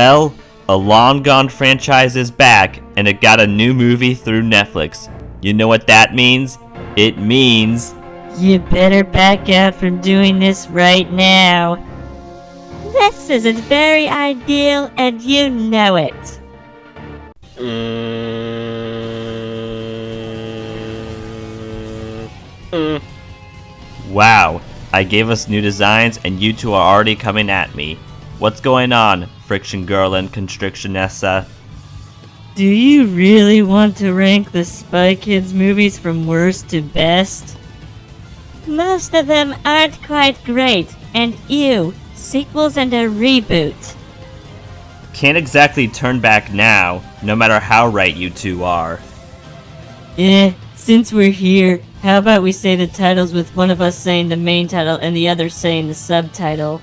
Well, a long-gone franchise is back, and it got a new movie through Netflix. You know what that means? It means... You better back out from doing this right now. This isn't very ideal, and you know it. Wow, I gave us new designs and you two are already coming at me. What's going on, Frictiongirl and Constrictionessa? Do you really want to rank the Spy Kids movies from worst to best? Most of them aren't quite great, and sequels and a reboot. Can't exactly turn back now, no matter how right you two are. Since we're here, how about we say the titles with one of us saying the main title and the other saying the subtitle?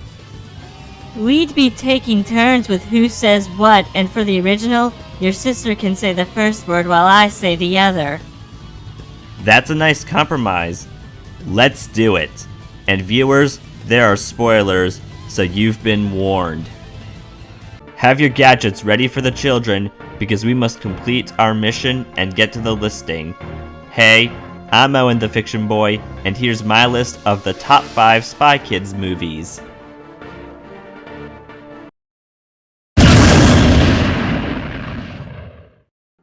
We'd be taking turns with who says what, and for the original, your sister can say the first word while I say the other. That's a nice compromise. Let's do it. And viewers, there are spoilers, so you've been warned. Have your gadgets ready for the children, because we must complete our mission and get to the listing. Hey, I'm Owen the Fictionboy, and here's my list of the top 5 Spy Kids movies.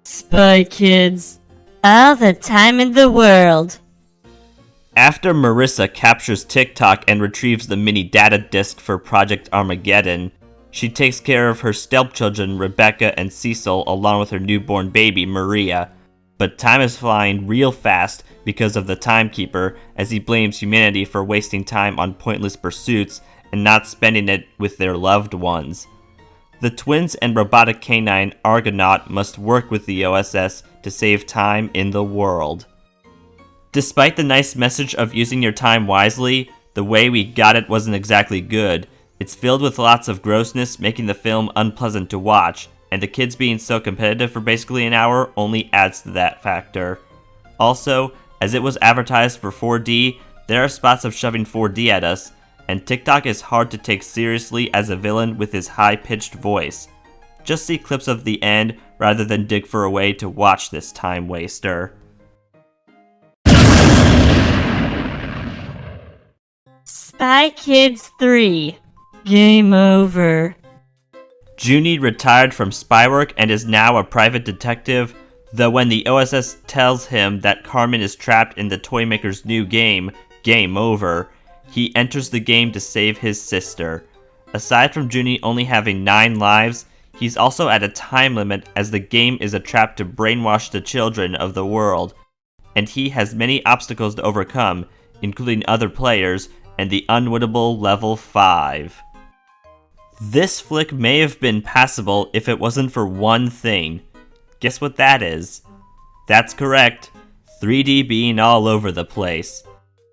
Spy Kids. All the time in the world. After Marissa captures TikTok and retrieves the mini data disk for Project Armageddon, she takes care of her stepchildren Rebecca and Cecil along with her newborn baby Maria. But time is flying real fast because of the Timekeeper, as he blames humanity for wasting time on pointless pursuits and not spending it with their loved ones. The twins and robotic canine Argonaut must work with the OSS to save time in the world. Despite the nice message of using your time wisely, the way we got it wasn't exactly good. It's filled with lots of grossness, making the film unpleasant to watch, and the kids being so competitive for basically an hour only adds to that factor. Also, as it was advertised for 4D, there are spots of shoving 4D at us, and TikTok is hard to take seriously as a villain with his high-pitched voice. Just see clips of the end rather than dig for a way to watch this time waster. Spy Kids 3. Game over. Junie retired from spy work and is now a private detective, though when the OSS tells him that Carmen is trapped in the Toymaker's new game, Game Over, he enters the game to save his sister. Aside from Junie only having 9 lives, he's also at a time limit as the game is a trap to brainwash the children of the world, and he has many obstacles to overcome, including other players, and the unwinnable level 5. This flick may have been passable if it wasn't for one thing. Guess what that is? That's correct, 3D being all over the place.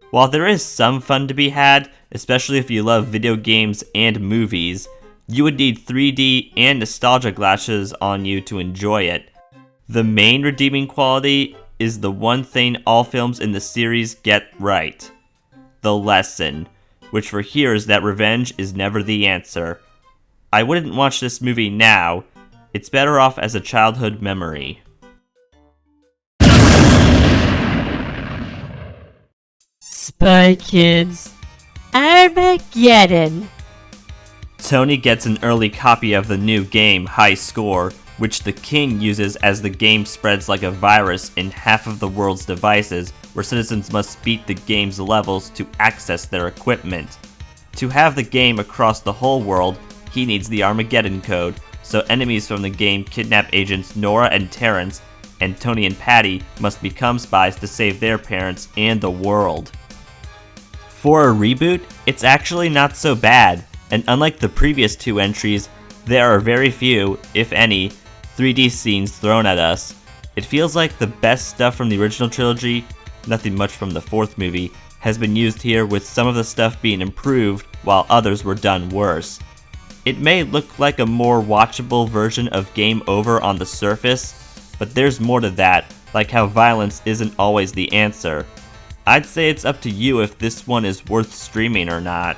While there is some fun to be had, especially if you love video games and movies, you would need 3D and nostalgia glasses on you to enjoy it. The main redeeming quality is the one thing all films in the series get right: the lesson, which for here is that revenge is never the answer. I wouldn't watch this movie now. It's better off as a childhood memory. Spy Kids. Armageddon. Tony gets an early copy of the new game, High Score, which the King uses as the game spreads like a virus in half of the world's devices, where citizens must beat the game's levels to access their equipment. To have the game across the whole world, he needs the Armageddon code, so enemies from the game kidnap agents Nora and Terrence, and Tony and Patty must become spies to save their parents and the world. For a reboot, it's actually not so bad, and unlike the previous 2 entries, there are very few, if any, 3D scenes thrown at us. It feels like the best stuff from the original trilogy, nothing much from the 4th movie, has been used here, with some of the stuff being improved while others were done worse. It may look like a more watchable version of Game Over on the surface, but there's more to that, like how violence isn't always the answer. I'd say it's up to you if this one is worth streaming or not.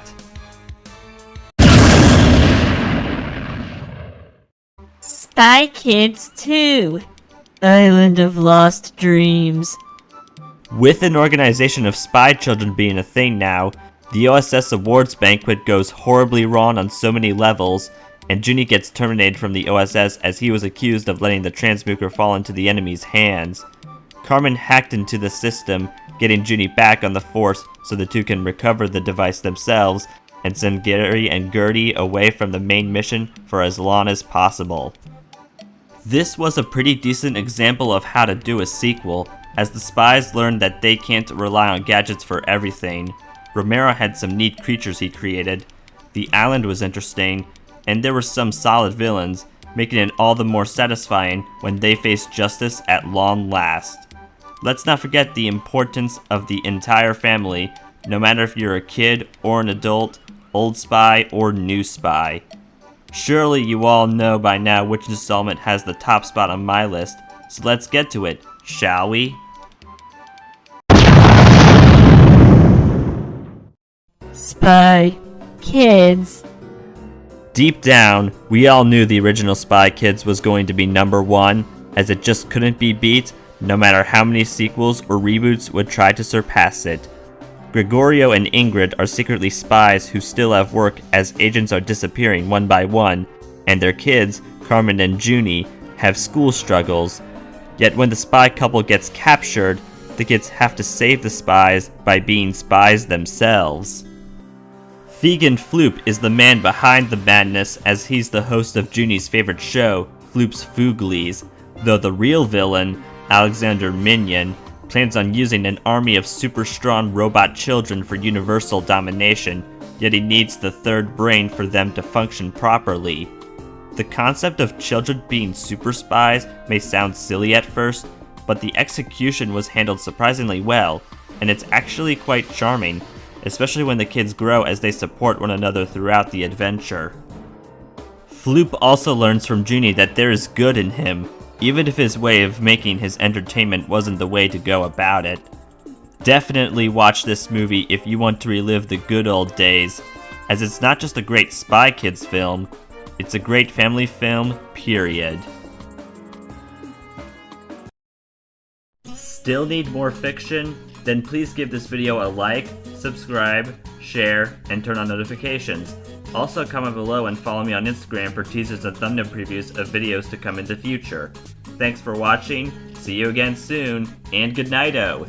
Spy Kids 2 Island of Lost Dreams. With an organization of spy children being a thing now, the OSS awards banquet goes horribly wrong on so many levels, and Junie gets terminated from the OSS as he was accused of letting the transmuter fall into the enemy's hands. Carmen hacked into the system, getting Junie back on the force so the two can recover the device themselves and send Gary and Gertie away from the main mission for as long as possible. This was a pretty decent example of how to do a sequel, as the spies learned that they can't rely on gadgets for everything. Romero had some neat creatures he created, the island was interesting, and there were some solid villains, making it all the more satisfying when they faced justice at long last. Let's not forget the importance of the entire family, no matter if you're a kid or an adult, old spy or new spy. Surely you all know by now which installment has the top spot on my list, so let's get to it, shall we? Spy Kids. Deep down, we all knew the original Spy Kids was going to be number one, as it just couldn't be beat, no matter how many sequels or reboots would try to surpass it. Gregorio and Ingrid are secretly spies who still have work as agents are disappearing one by one, and their kids, Carmen and Junie, have school struggles. Yet when the spy couple gets captured, the kids have to save the spies by being spies themselves. Fegan Floop is the man behind the madness, as he's the host of Junie's favorite show, Floop's Fooglies, though the real villain, Alexander Minion, plans on using an army of super strong robot children for universal domination, yet he needs the third brain for them to function properly. The concept of children being super spies may sound silly at first, but the execution was handled surprisingly well, and it's actually quite charming, especially when the kids grow as they support one another throughout the adventure. Floop also learns from Junie that there is good in him, even if his way of making his entertainment wasn't the way to go about it. Definitely watch this movie if you want to relive the good old days, as it's not just a great Spy Kids film, it's a great family film, period. Still need more fiction? Then please give this video a like, subscribe, share, and turn on notifications. Also comment below and follow me on Instagram for teasers and thumbnail previews of videos to come in the future. Thanks for watching, see you again soon, and good night-o!